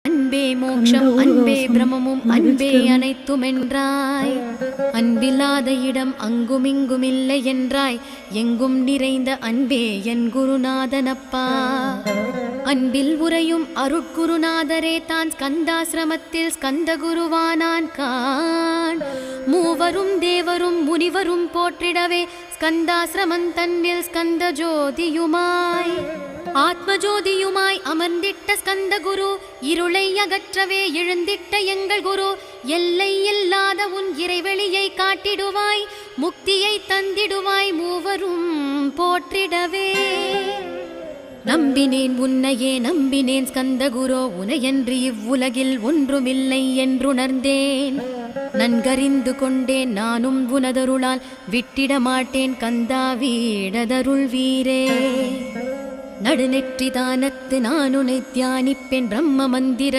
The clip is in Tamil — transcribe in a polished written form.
அன்பே மோட்சம் அன்பே பிரமமும் அன்பே அனைத்துமென்றாய். அன்பில்லாத இடம் அங்குமிங்குமில்லை என்றாய். எங்கும் நிறைந்த அன்பே என் குருநாதனப்பா. அன்பில் உறையும் அருட்குருநாதரே தான் ஸ்கந்தாசிரமத்தில் ஸ்கந்த குருவானான் கான். மூவரும் தேவரும் முனிவரும் போற்றிடவே ஸ்கந்தாசிரமம் தன்னில் ஸ்கந்த ஜோதியுமாய் ஆத்மஜோதியுமாய் அமர்ந்திட்ட ஸ்கந்த குரு. இருளை அகற்றவே எழுந்திட்ட எங்கள் குரு. எல்லை இல்லாத உன் இறைவெளியை காட்டிடுவாய். முக்தியை தந்திடுவாய் மூவரும் போற்றிடவே. நம்பினேன் உன்னையே நம்பினேன் ஸ்கந்த குரு. உனையன்றி இவ்வுலகில் ஒன்றுமில்லை என்றுணர்ந்தேன். நன்கறிந்து கொண்டேன் நானும் உனதருளால் விட்டிட மாட்டேன் கந்தா வீடதருள் வீரே. நடுநெற்றி தானத்து நான் உனை தியானிப்பேன். பிரம்ம மந்திர